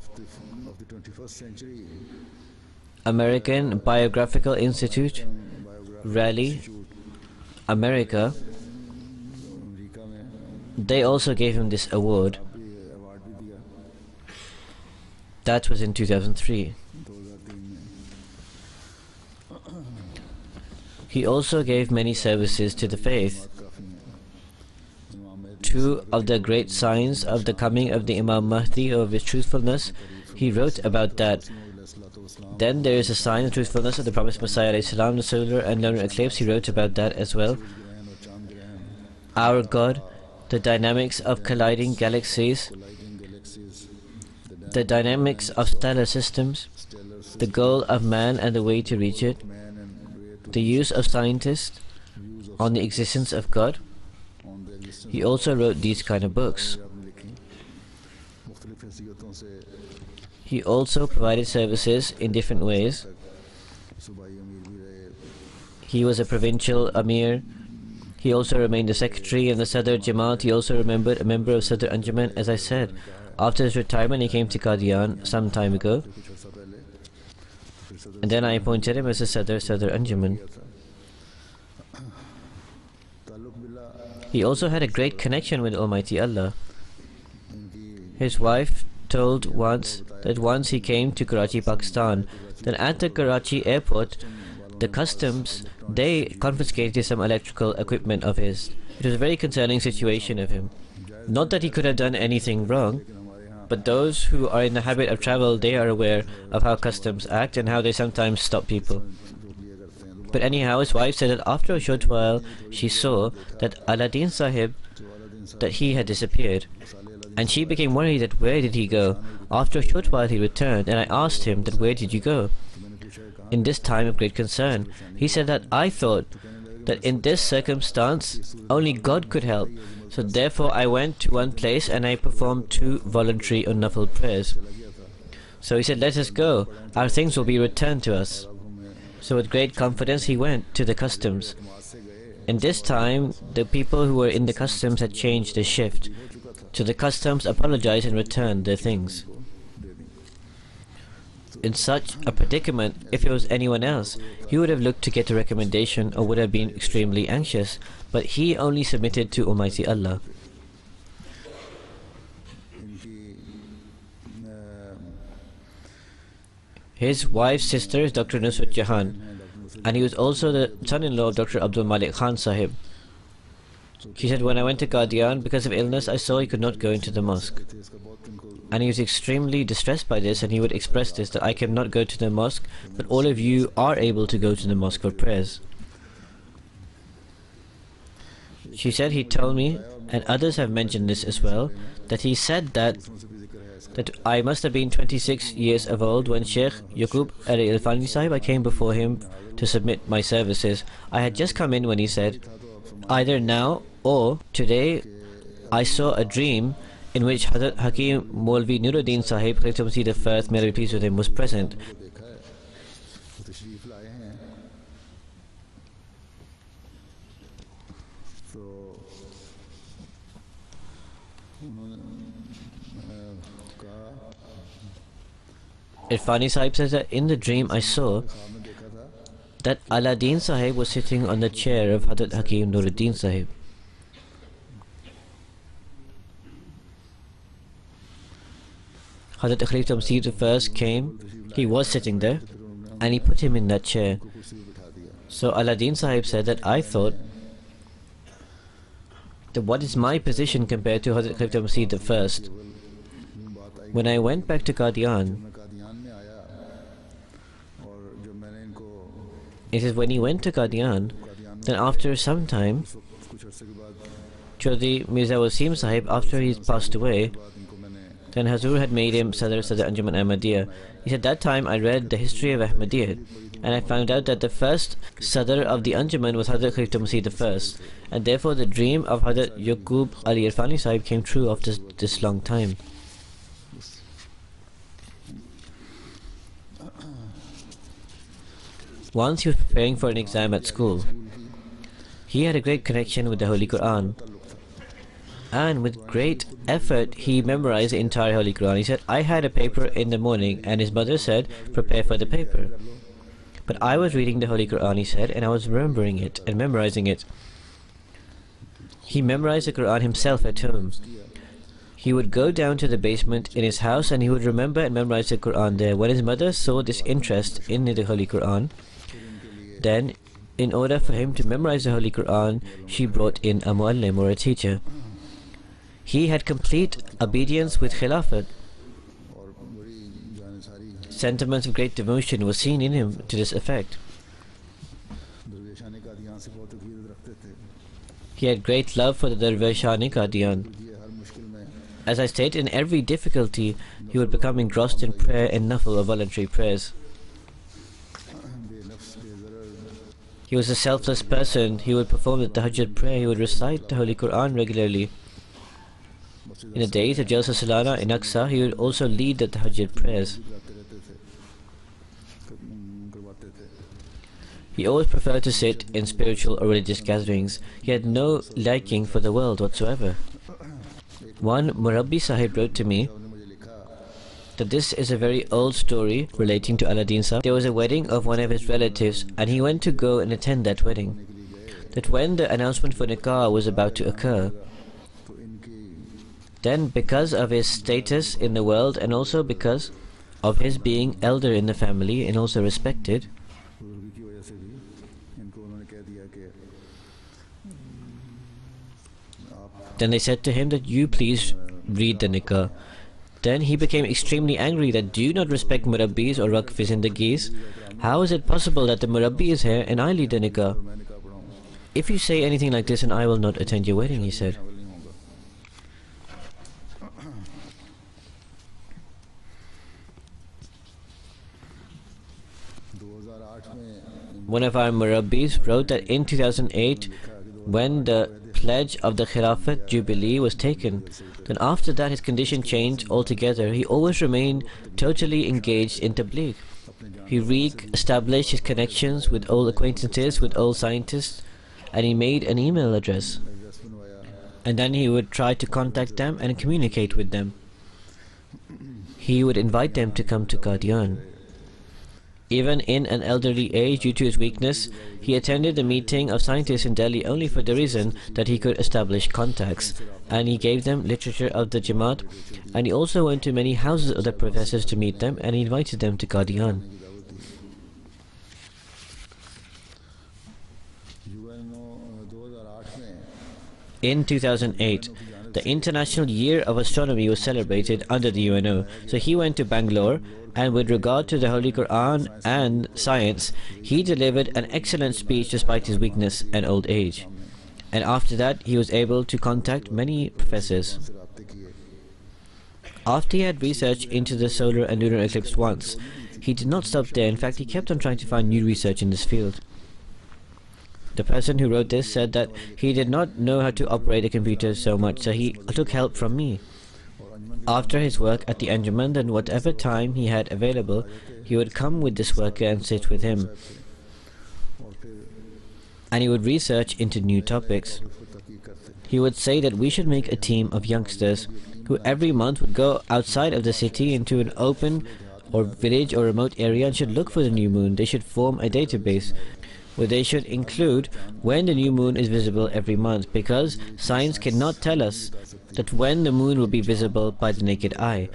American Biographical Institute, Raleigh, America, they also gave him this award. That was in 2003. He also gave many services to the faith. Two of the great signs of the coming of the Imam Mahdi, of his truthfulness, he wrote about that. Then there is a sign of truthfulness of the promised Messiah, the solar and lunar eclipse. He wrote about that as well. Our God, the dynamics of colliding galaxies, the dynamics of stellar systems, the goal of man and the way to reach it, the use of scientists on the existence of God, He also wrote these kind of books. He also provided services in different ways. He was a provincial Amir. He also remained a secretary in the Sadr Jamaat. He also remembered a member of Sadr Anjuman. As I said, after his retirement he came to Qadian some time ago, and then I appointed him as a Sadr Anjuman. He also had a great connection with Almighty Allah. His wife told once that once he came to Karachi, Pakistan, then at the Karachi airport the customs, they confiscated some electrical equipment of his. It was a very concerning situation of him. Not that he could have done anything wrong, but those who are in the habit of travel, they are aware of how customs act and how they sometimes stop people. But anyhow, his wife said that after a short while she saw that Aladdin Sahib, that he had disappeared, and she became worried that where did he go. After a short while he returned, and I asked him that where did you go in this time of great concern. He said that I thought that in this circumstance only God could help, so therefore I went to one place and I performed 2 voluntary or nafil prayers. So he said, let us go, our things will be returned to us. So with great confidence he went to the customs. In this time the people who were in the customs had changed the shift, so the customs apologized and returned their things. In such a predicament, if it was anyone else, he would have looked to get a recommendation or would have been extremely anxious, but he only submitted to Almighty Allah. His wife's sister is Dr. Nusrat Jahan, and he was also the son-in-law of Dr. Abdul Malik Khan Sahib. She said, when I went to Qadian, because of illness, I saw he could not go into the mosque. And he was extremely distressed by this, and he would express this, that I cannot go to the mosque, but all of you are able to go to the mosque for prayers. She said he told me, and others have mentioned this as well, that he said that I must have been 26 years of old when Sheikh Yaqub Ali Al-Fani Sahib, I came before him to submit my services. I had just come in when he said, either now or today I saw a dream in which Hazrat Hakim Maulvi Nuruddin Sahib, Khalifa Masih I, may Allah be pleased with him, was present. Irfani Sahib says that in the dream I saw that Aladdin Sahib was sitting on the chair of Hazrat Hakim Nuruddin Sahib. Hazrat Khalifa Masih I came, he was sitting there, and he put him in that chair. So Aladdin Sahib said that I thought that what is my position compared to Hazrat Khalifa Masih I? When I went back to Qadian, it says when he went to Qadian, then after some time, Chaudhry Mirza Wasim Sahib, after he passed away, then Hazur had made him Sadr Anjuman Ahmadiyya. He said, that time I read the history of Ahmadiyya, and I found out that the first Sadr of the Anjuman was Hazrat Khalifa Masih I, and therefore the dream of Hazrat Yaqub Ali Irfani Sahib came true after this long time. Once he was preparing for an exam at school. He had a great connection with the Holy Quran, and with great effort he memorized the entire Holy Quran. He said, I had a paper in the morning, and his mother said, prepare for the paper. But I was reading the Holy Quran, he said, and I was remembering it and memorizing it. He memorized the Quran himself at home. He would go down to the basement in his house and he would remember and memorize the Quran there. When his mother saw this interest in the Holy Quran, then in order for him to memorize the Holy Quran, she brought in a muallim or a teacher. He had complete obedience with Khilafat. Sentiments of great devotion were seen in him to this effect. He had great love for the Darveshani Qadian. As I stated, in every difficulty, he would become engrossed in prayer and nafil or voluntary prayers. He was a selfless person. He would perform the Tahajjud prayer. He would recite the Holy Quran regularly. In the days of Jalsa Salana in Aqsa, he would also lead the Tahajjud prayers. He always preferred to sit in spiritual or religious gatherings. He had no liking for the world whatsoever. One Murabbi Sahib wrote to me that this is a very old story relating to Aladdin Sahib. There was a wedding of one of his relatives and he went to go and attend that wedding. That when the announcement for Nikah was about to occur, then because of his status in the world and also because of his being elder in the family and also respected, then they said to him that you please read the Nikah. Then he became extremely angry that do you not respect Murabbis or Rakf Zindagis? How is it possible that the Murabbi is here and I lead the Nikah? If you say anything like this, and I will not attend your wedding, he said. One of our Murabbis wrote that in 2008, when the pledge of the Khilafat Jubilee was taken, then after that his condition changed altogether. He always remained totally engaged in Tabligh. He re-established his connections with old acquaintances, with old scientists, and he made an email address. And then he would try to contact them and communicate with them. He would invite them to come to Qadian. Even in an elderly age, due to his weakness, he attended a meeting of scientists in Delhi only for the reason that he could establish contacts, and he gave them literature of the Jamaat, and he also went to many houses of the professors to meet them, and he invited them to Qadian. In 2008, the International Year of Astronomy was celebrated under the UNO, so he went to Bangalore, and with regard to the Holy Quran and science, he delivered an excellent speech despite his weakness and old age. And after that, he was able to contact many professors. After he had researched into the solar and lunar eclipse once, he did not stop there. In fact, he kept on trying to find new research in this field. The person who wrote this said that he did not know how to operate a computer so much, so he took help from me. After his work at the Anjuman, then whatever time he had available, he would come with this worker and sit with him. And he would research into new topics. He would say that we should make a team of youngsters who every month would go outside of the city into an open or village or remote area and should look for the new moon. They should form a database where they should include when the new moon is visible every month, because science cannot tell us that when the moon will be visible by the naked eye.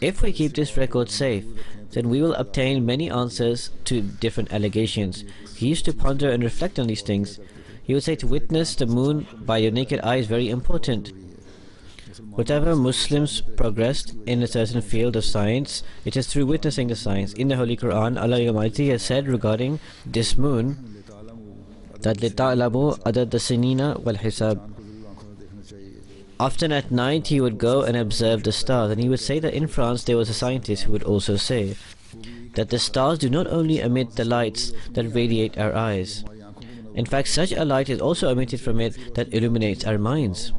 If we keep this record safe, then we will obtain many answers to different allegations. He used to ponder and reflect on these things. He would say to witness the moon by your naked eye is very important. Whatever Muslims progressed in a certain field of science, it is through witnessing the science. In the Holy Quran, Allah Almighty has said regarding this moon that لِتَعْلَمُوا عَدَدَ السِّنِينَ وَالْحِسَابِ. Often at night he would go and observe the stars, and he would say that in France there was a scientist who would also say that the stars do not only emit the lights that radiate our eyes. In fact, such a light is also emitted from it that illuminates our minds.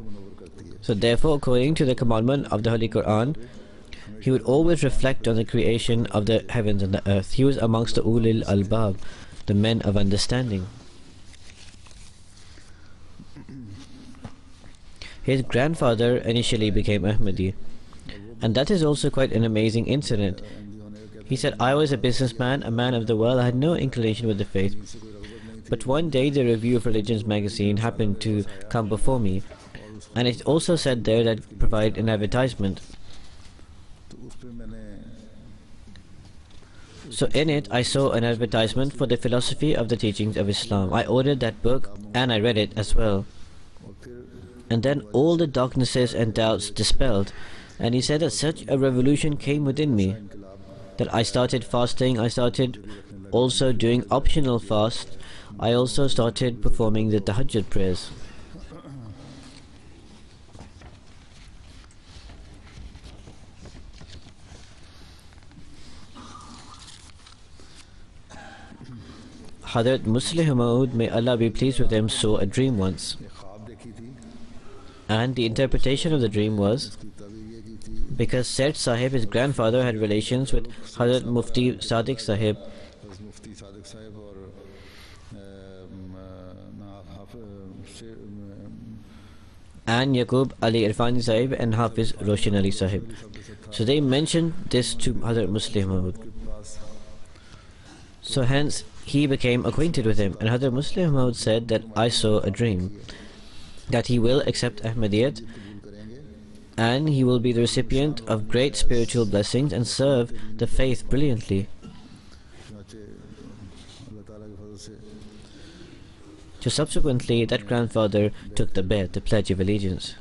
So therefore, according to the commandment of the Holy Quran, he would always reflect on the creation of the heavens and the earth. He was amongst the Ulil Albab, the men of understanding. His grandfather initially became Ahmadi, and that is also quite an amazing incident. He said, I was a businessman, a man of the world, I had no inclination with the faith. But one day the Review of Religions magazine happened to come before me, and it also said there that provide an advertisement. So in it I saw an advertisement for the philosophy of the teachings of Islam. I ordered that book and I read it as well. And then all the darknesses and doubts dispelled, and he said that such a revolution came within me that I started fasting, I started also doing optional fast, I also started performing the Tahajjud prayers. Hazrat Muslih Maud, may Allah be pleased with him, saw a dream once. एक ख्वाब देखी थी, And the interpretation of the dream was उसकी तबीर ये की थी, because Said Sahib, his grandfather, had relations with Hazrat Mufti Sadiq Sahib हज़रत मुफ्ती सादिक साहब और and Yaqub Ali Irfani Sahib and Hafiz Roshan Ali Sahib. So they mentioned this to Hazrat Muslih Maud. So hence he became acquainted with him, and Hazrat Muslih Maud said that I saw a dream that he will accept Ahmadiyyat and he will be the recipient of great spiritual blessings and serve the faith brilliantly. So subsequently that grandfather took the bet, the pledge of allegiance.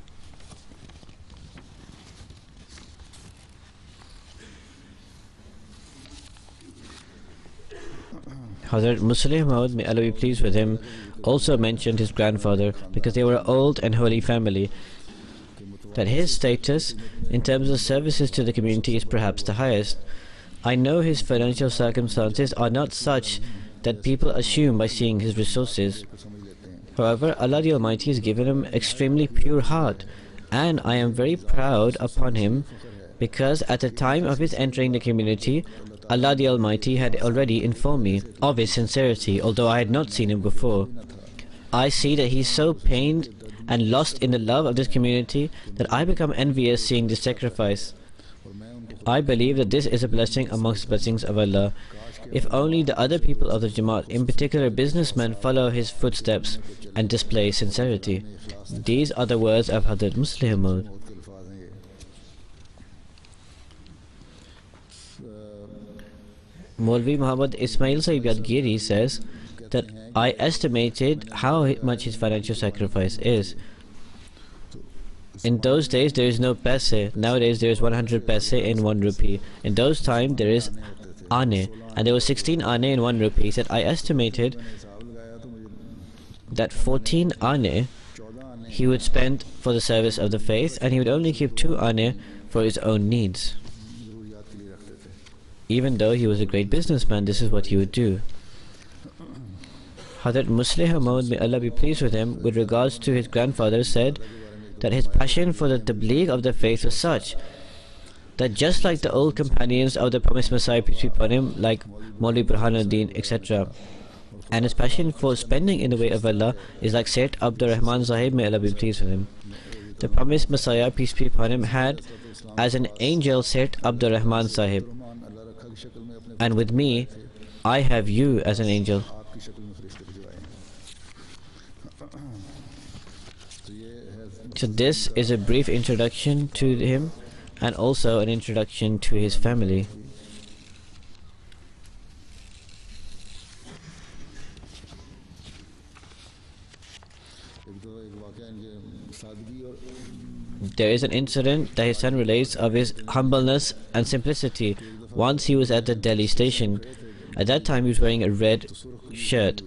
Hazrat Muslih Maud, may Allah be pleased with him, also mentioned his grandfather because they were an old and holy family, that his status in terms of services to the community is perhaps the highest. I know his financial circumstances are not such that people assume by seeing his resources. However, Allah the Almighty has given him extremely pure heart, and I am very proud upon him because at the time of his entering the community, Allah the Almighty had already informed me of his sincerity, although I had not seen him before. I see that he is so pained and lost in the love of this community that I become envious seeing this sacrifice. I believe that this is a blessing amongst blessings of Allah. If only the other people of the Jamaat, in particular businessmen, follow his footsteps and display sincerity. These are the words of Hazrat Muslih Maud. Maulvi Muhammad Ismail Sahib Yadgiri says that I estimated how much his financial sacrifice is. In those days there is no paise. Nowadays there is 100 paise in 1 rupee. In those times there is ane, and there was 16 ane in 1 rupee. He said I estimated that 14 ane he would spend for the service of the faith, and he would only keep 2 ane for his own needs. Even though he was a great businessman, this is what he would do. Hazrat Muslih Maud, may Allah be pleased with him, with regards to his grandfather, said that his passion for the tabligh of the faith was such that just like the old companions of the promised Messiah, peace be upon him, like Maulvi Burhanuddin, etc., and his passion for spending in the way of Allah is like Sayyid Abdur Rahman Sahib, may Allah be pleased with him. The promised Messiah, peace be upon him, had as an angel Sayyid Abdur Rahman Sahib, and with me, I have you as an angel. So this is a brief introduction to him and also an introduction to his family. There is an incident that his son relates of his humbleness and simplicity. Once he was at the Delhi station. At that time he was wearing a red shirt,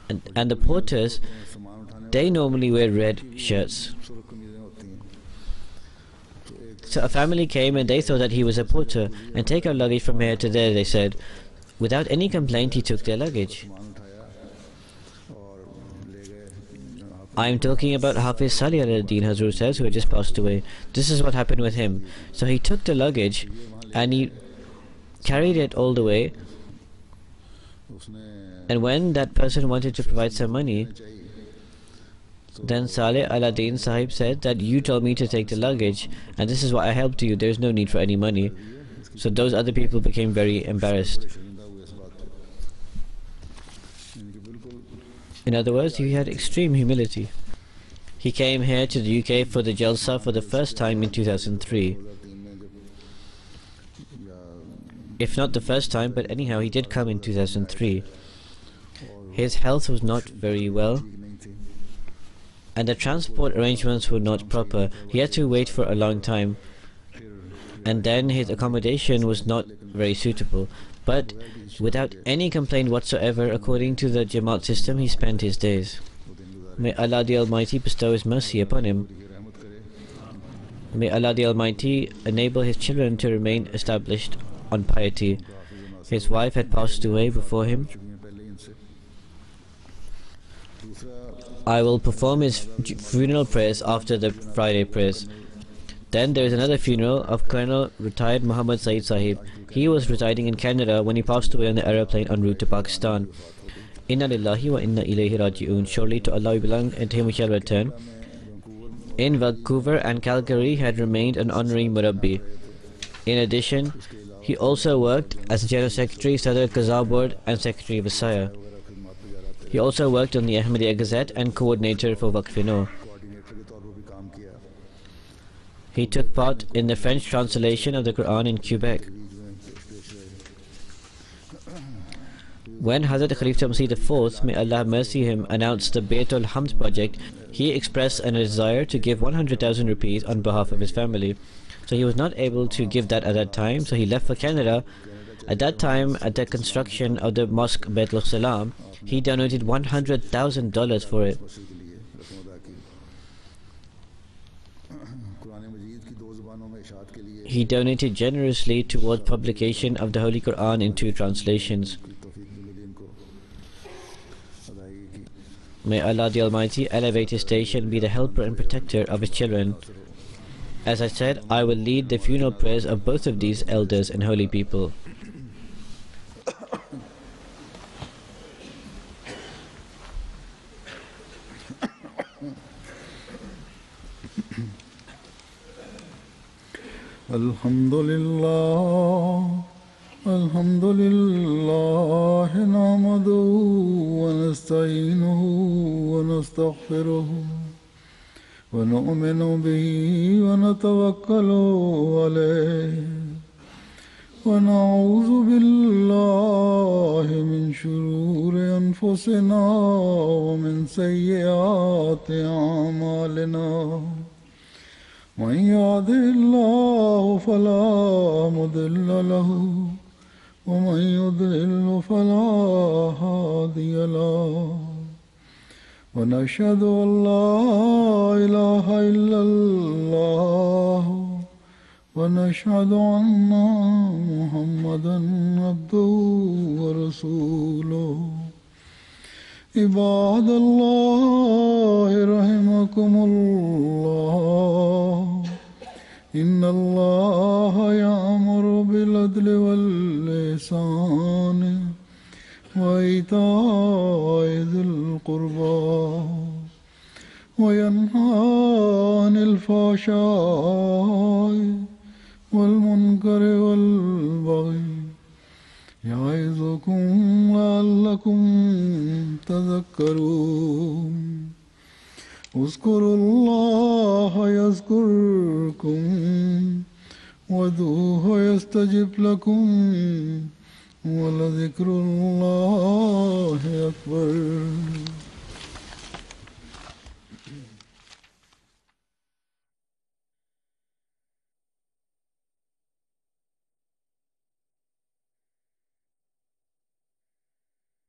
and the porters, they normally wear red shirts. So a family came and they thought that he was a porter, and take our luggage from here to there, they said. Without any complaint he took their luggage. I am talking about Hafiz Salih al-Din Hazur says, who had just passed away. This is what happened with him. So he took the luggage and he carried it all the way, and when that person wanted to provide some money, then Saleh al-Din Sahib said that you told me to take the luggage and this is why I helped you, there is no need for any money. So those other people became very embarrassed. In other words, he had extreme humility. He came here to the UK for the Jalsa for the first time in 2003. If not the first time, but anyhow he did come in 2003. His health was not very well, and the transport arrangements were not proper. He had to wait for a long time, and then his accommodation was not very suitable. But without any complaint whatsoever, according to the Jamaat system, he spent his days. May Allah the Almighty bestow His mercy upon him. May Allah the Almighty enable his children to remain established on piety. His wife had passed away before him, I will perform his funeral prayers after the Friday prayers. Then there is another funeral of Colonel retired Muhammad Saeed Sahib. He was residing in Canada when he passed away on the aeroplane en route to Pakistan. Inna lillahi wa inna ilayhi raji'un. Surely to Allah we belong and to him we shall return. In Vancouver and Calgary had remained an honorary Murabbi. In addition, he also worked as General Secretary, Sadr Qaza Board and Secretary of Visaya. He also worked on the Ahmadiyya Gazette and coordinator for Waqf-e-Nau. He took part in the French translation of the Quran in Quebec. When Hazrat Khalifa Masih IV, may Allah mercy him, announced the Baytul Hamd project, he expressed a desire to give 100,000 rupees on behalf of his family. So he was not able to give that at that time, so he left for Canada. At that time, at the construction of the mosque Baitul Salam, he donated $100,000 for it. He donated generously towards publication of the Holy Quran in 2 translations. May Allah the Almighty elevate his station, be the helper and protector of his children. As I said, I will lead the funeral prayers of both of these elders and holy people. Alhamdulillah, alhamdulillah, nahmaduhu wa nasta'inuhu wa nastaghfiruhu wa nu'minu bihi wa natawakkalu alayhi wa na'udhu billahi min shururi anfusina wa min sayyiati a'malina. من يهده الله فلا مضل له ومن يضلل فلا هادي له ونشهد أن لا إله إلا الله ونشهد أن محمدا عبده ورسوله عباد الله رحمكم الله إن الله يأمر بالعدل والإحسان وإيتاء ذي القربى وينهى عن الفحشاء والمنكر والبغي يعظكم لعلكم تذكرون اذكروا الله يذكركم وادعوه يستجب لكم ولذكر الله أكبر